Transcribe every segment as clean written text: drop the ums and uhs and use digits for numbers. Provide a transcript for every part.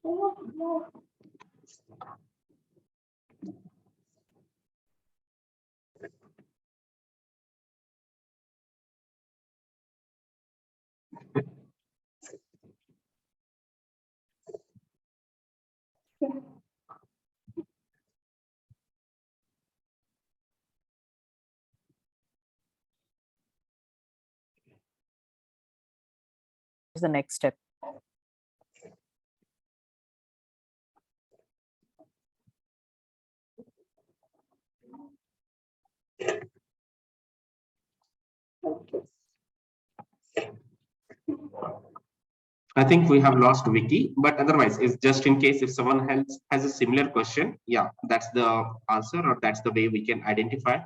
Is the next step. I think we have lost Vicky, but otherwise, it's just in case if someone else has a similar question, yeah, that's the answer, or that's the way we can identify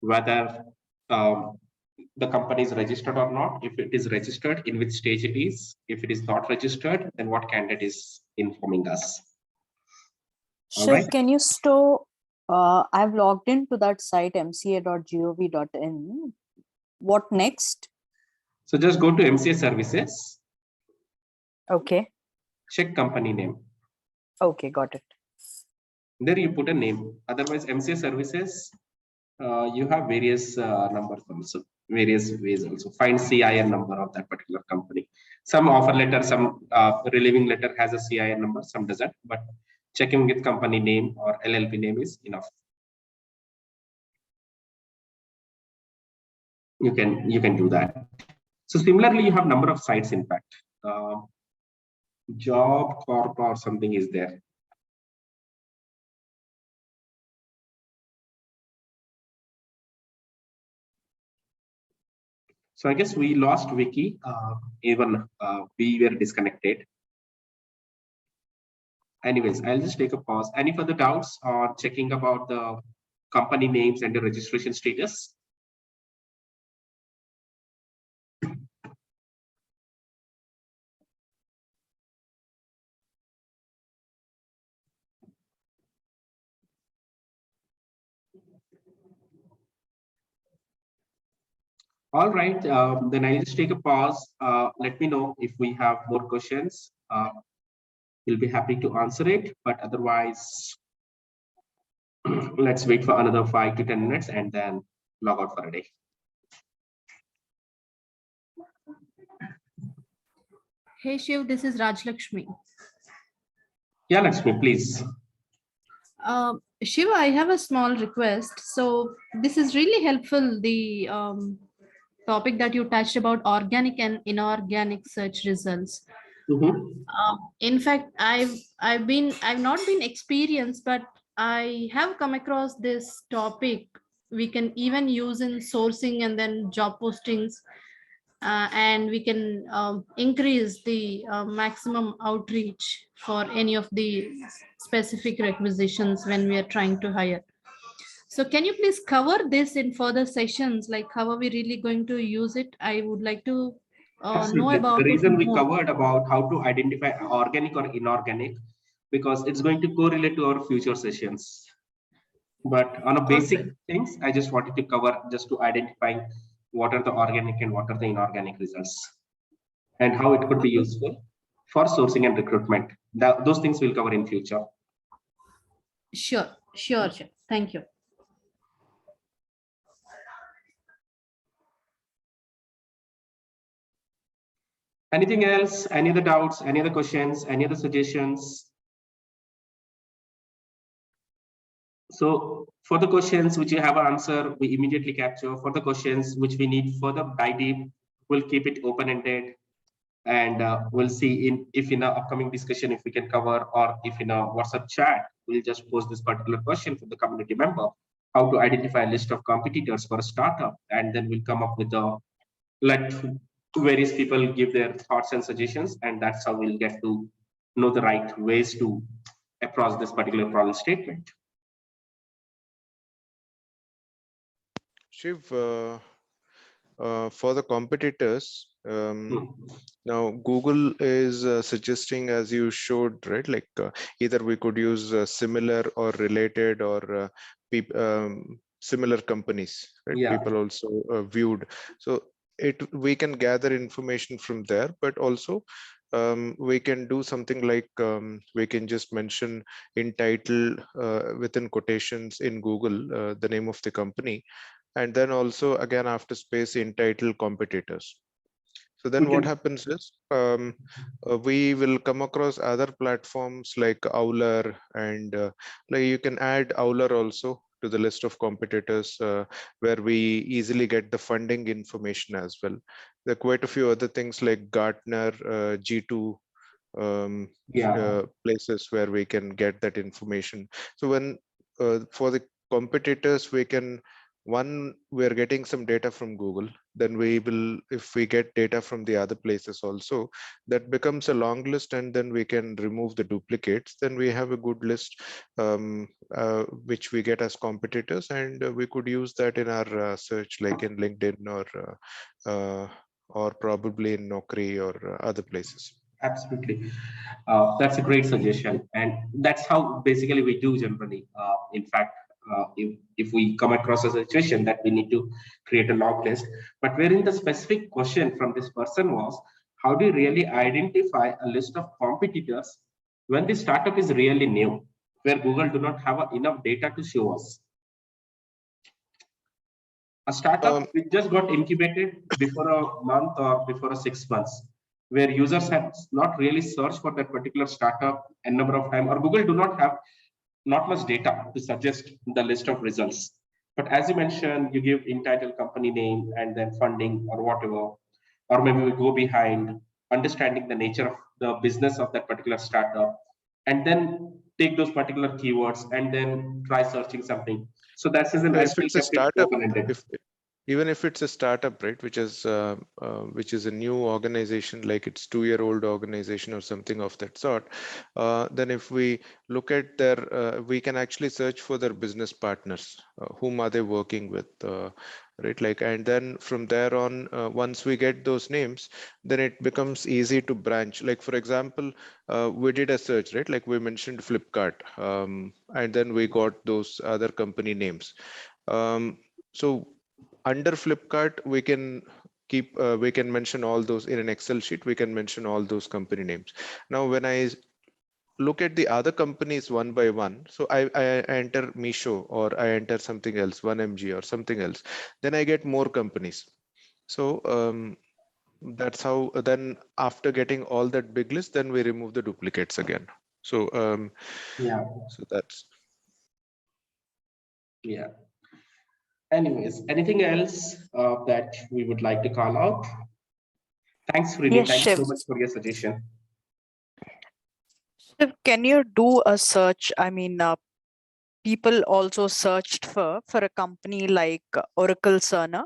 whether the company is registered or not. If it is registered, in which stage it is. If it is not registered, then what candidate is informing us. Shiv, right. Can you store? I've logged into that site mca.gov.in. What next? So just go to MCA services. Okay. Check company name. Okay, got it. There you put a name. Otherwise, MCA services, you have various numbers also, various ways also. Find CIN number of that particular company. Some offer letter, some relieving letter has a CIN number, some doesn't. But checking with company name or LLP name is enough. You can do that. So similarly, you have number of sites. In fact, job corp or something is there. So I guess we lost Vicky. Even we were disconnected. Anyways, I'll just take a pause. Any further doubts or checking about the company names and the registration status? All right, then I'll just take a pause. Let me know if we have more questions. We'll be happy to answer it, but otherwise, let's wait for another 5 to 10 minutes and then log out for a day. Hey Shiv, this is Raj Lakshmi. Yeah, Lakshmi, please. Shiv, I have a small request. So this is really helpful, the topic that you touched about organic and inorganic search results. In fact, I've not been experienced, but I have come across this topic. We can even use in sourcing and then job postings, and we can increase the maximum outreach for any of the specific requisitions when we are trying to hire. So can you please cover this in further sessions, like how are we really going to use it? I would like to know about the reason we covered about how to identify organic or inorganic, because it's going to correlate to our future sessions. But on a basic things, I just wanted to cover just to identify what are the organic and what are the inorganic results and how it could be useful for sourcing and recruitment. Those things we'll cover in future. Sure. Thank you. Anything else? Any other doubts? Any other questions? Any other suggestions? So for the questions which you have an answer, we immediately capture. For the questions which we need further dive deep, we'll keep it open-ended, and we'll see if in our upcoming discussion if we can cover, or if in a WhatsApp chat we'll just post this particular question for the community member, how to identify a list of competitors for a startup, and then we'll come up with the let various people give their thoughts and suggestions, and that's how we'll get to know the right ways to approach this particular problem statement. Shiv, for the competitors, now Google is suggesting, as you showed, right? Like either we could use similar or related or similar companies, right? Yeah. People also viewed. So we can gather information from there, but also we can do something like we can just mention in title within quotations in Google the name of the company, and then also again after space in title competitors. So then what happens is we will come across other platforms like Owler, and like you can add Owler also to the list of competitors where we easily get the funding information as well. There are quite a few other things like Gartner, G2, places where we can get that information. So when for the competitors, we can, one, we're getting some data from Google, then we will, if we get data from the other places also, that becomes a long list, and then we can remove the duplicates. Then we have a good list which we get as competitors, and we could use that in our search, like in LinkedIn or probably in Naukri or other places. Absolutely. That's a great suggestion. And that's how basically we do generally. In fact, if we come across a situation that we need to create a long list, but wherein the specific question from this person was, how do you really identify a list of competitors when the startup is really new, where Google do not have enough data to show us? A startup which just got incubated before a month or before 6 months, where users have not really searched for that particular startup a number of times, or Google do not have not much data to suggest the list of results. But as you mentioned, you give entitled company name and then funding or whatever, or maybe we go behind understanding the nature of the business of that particular startup, and then take those particular keywords and then try searching something. So that's an If it's a startup, even if it's a startup, right, which is a new organization, like it's 2-year-old organization or something of that sort, then if we look at their, we can actually search for their business partners, whom are they working with, right? Like, and then from there on, once we get those names, then it becomes easy to branch. Like, for example, we did a search, right? Like we mentioned Flipkart, and then we got those other company names. So under Flipkart, we can keep, we can mention all those in an Excel sheet. We can mention all those company names. Now, when I look at the other companies one by one, so I enter Misho, or I enter something else, 1MG or something else, then I get more companies. So that's how, then after getting all that big list, then we remove the duplicates again. So so that's. Yeah. Anyways, anything else that we would like to call out? Thanks, Rini. Yes, Thanks Shiv. so much for your suggestion. Shiv, can you do a search? I mean, people also searched for a company like Oracle Cerner,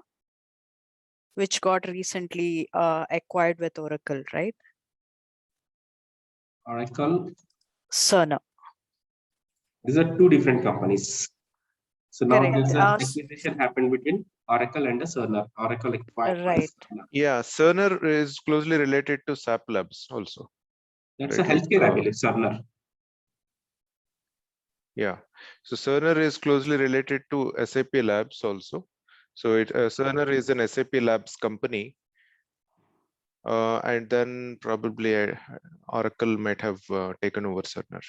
which got recently acquired with Oracle, right? Oracle. Cerner. These are two different companies. So now Correct. there's an acquisition happened between Oracle and Cerner. Oracle acquired by Right. Cerner. Yeah, Cerner is closely related to SAP Labs also. That's right? a healthcare, I believe, Cerner. Yeah, so Cerner is closely related to SAP Labs also. So Cerner is an SAP Labs company, and then probably Oracle might have taken over Cerner.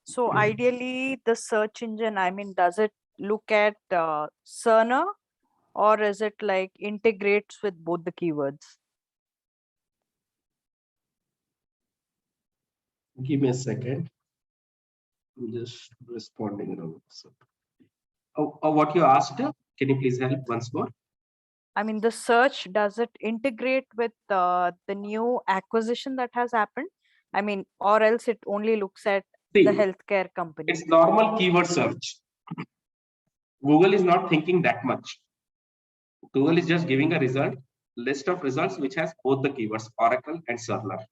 So ideally, the search engine, I mean, does it look at Cerner, or is it like integrates with both the keywords? Give me a second. I'm just responding now. So, what you asked, can you please help once more? I mean, the search, does it integrate with the new acquisition that has happened? I mean, or else it only looks at the healthcare company. It's normal keyword search. Google is not thinking that much. Google is just giving a list of results which has both the keywords, Oracle and Cerner.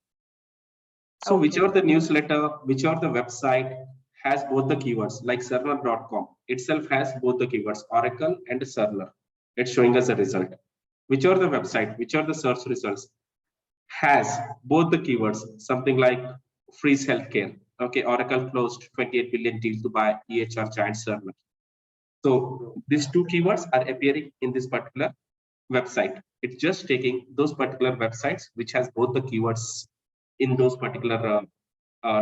So whichever the newsletter, whichever the website has both the keywords, like Cerner.com itself has both the keywords, Oracle and Cerner. It's showing us a result. Whichever the website, whichever the search results has both the keywords, something like Freeze Healthcare. Okay, Oracle closed 28 billion deal to buy EHR giant Cerner. So these two keywords are appearing in this particular website. It's just taking those particular websites which has both the keywords in those particular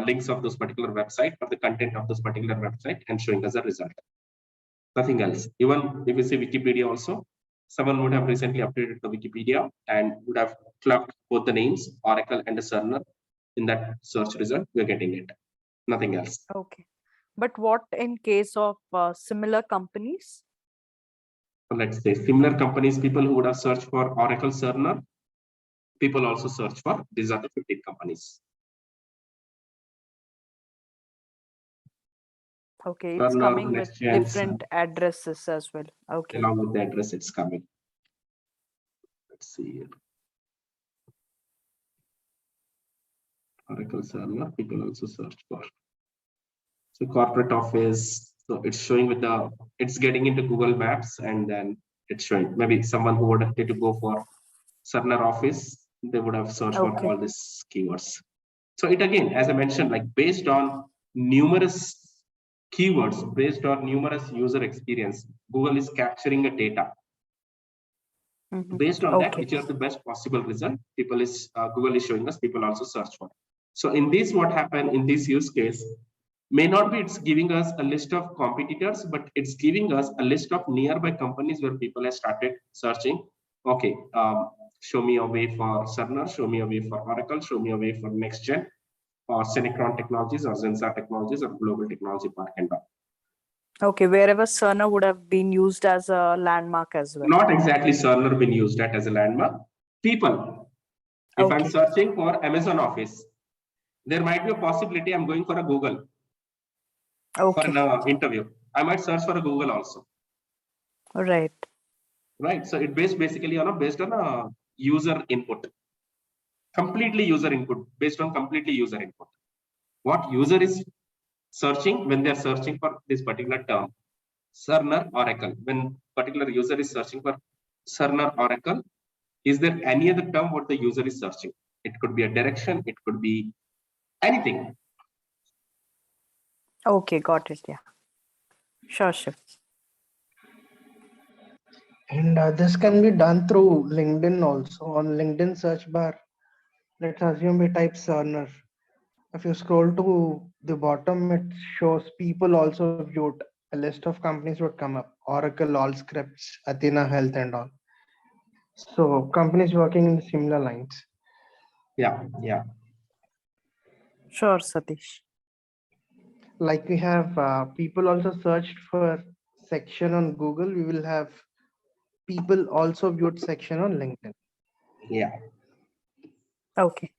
links of those particular website or the content of those particular website and showing us a result. Nothing else. Even if you see Wikipedia also, someone would have recently updated the Wikipedia and would have clubbed both the names, Oracle and the Cerner. In that search result, we're getting it. Nothing else. Okay. But what in case of similar companies? So let's say similar companies, people who would have searched for Oracle Cerner, people also search for these are the 15 companies. Okay, it's Cerner, coming with NextGen, different addresses as well. Okay. along with the address, it's coming. Let's see here. Oracle Cerner, people also search for. So corporate office, so it's showing with the, it's getting into Google Maps and then it's showing maybe someone who would have to go for Cerner office, they would have searched for all these keywords. So it again, as I mentioned, like based on numerous keywords, based on numerous user experience, Google is capturing a data. Based on that, which are the best possible result, people is Google is showing us, people also search for. So in this, what happened in this use case, may not be it's giving us a list of competitors, but it's giving us a list of nearby companies where people have started searching. Okay, show me a way for Cerner, show me a way for Oracle, show me a way for NextGen, or Synchron Technologies, or Zensar Technologies, or Global Technology Park and all. Okay, wherever Cerner would have been used as a landmark as well. Not exactly Cerner been used that as a landmark. People, if I'm searching for Amazon Office, there might be a possibility I'm going for a Google for an interview. I might search for a Google also. Right. Right. So it basically based on a user input. Completely user input, based on completely user input. What user is searching when they're searching for this particular term, Cerner, Oracle. When particular user is searching for Cerner, Oracle, is there any other term what the user is searching? It could be a direction, it could be anything. Okay, got it. Yeah. Sure. And this can be done through LinkedIn also. On LinkedIn search bar, let's assume we type Cerner. If you scroll to the bottom, it shows people also viewed. A list of companies would come up: Oracle, Allscripts, Athena Health, and all. So companies working in similar lines. Yeah. Sure, Satish. Like we have people also searched for section on Google. We will have people also viewed section on LinkedIn. Yeah. Okay.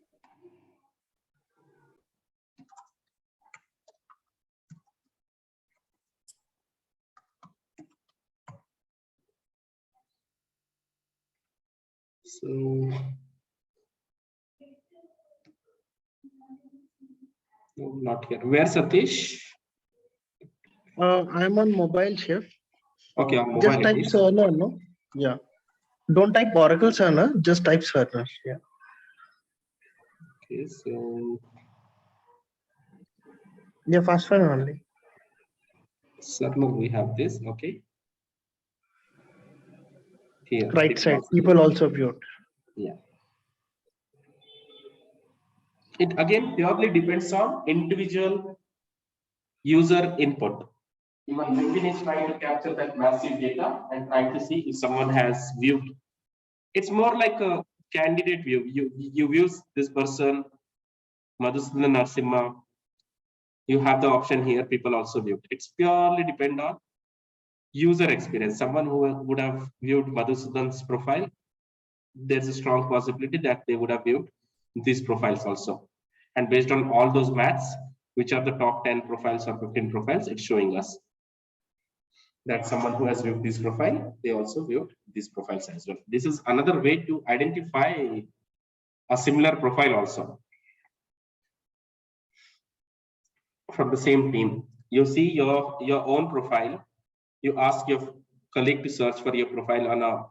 So no, not here. Where Satish? I'm on mobile shift. Okay, on mobile. Just type Cerner, no? Yeah. Don't type Oracle Cerner, just type Cerner. Yeah. Okay, so Yeah, fast one only. Cerner, we have this. Okay. Here. Right side, people also viewed. Yeah. It again purely depends on individual user input. Even LinkedIn is trying to capture that massive data and trying to see if someone has viewed. It's more like a candidate view. You view this person, Madhusudan Narasimha. You have the option here. People also viewed. It's purely depend on user experience. Someone who would have viewed Madhusudan's profile, there's a strong possibility that they would have viewed these profiles also. And based on all those maths, which are the top 10 profiles or 15 profiles, it's showing us that someone who has viewed this profile, they also viewed these profiles as well. This is another way to identify a similar profile also from the same team. You see your own profile, you ask your colleague to search for your profile on a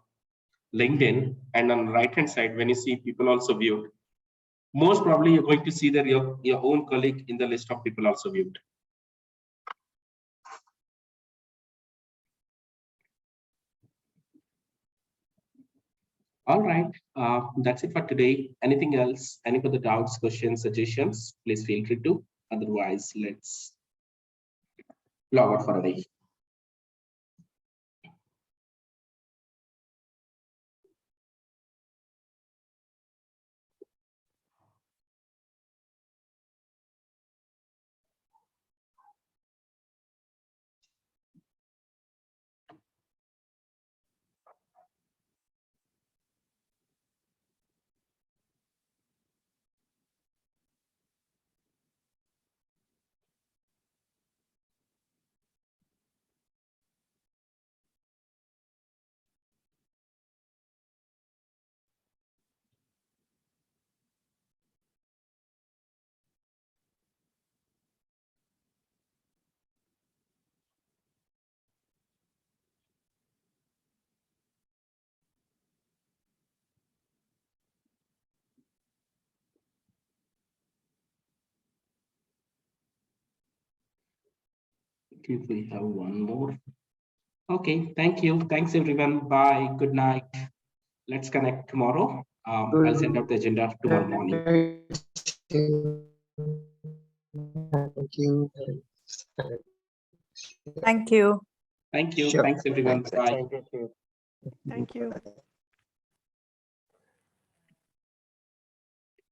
LinkedIn, and on the right hand side, when you see people also viewed, most probably you're going to see that your own colleague in the list of people also viewed. All right, that's it for today. Anything else? Any further doubts, questions, suggestions? Please feel free to. Otherwise, let's log out for a day. Okay, we have one more. Okay, thank you. Thanks, everyone. Bye. Good night. Let's connect tomorrow. I'll send out the agenda tomorrow morning. Thank you. Thank you. Thank you. Sure. Thanks, everyone. Thanks. Bye. Thank you. Thank you.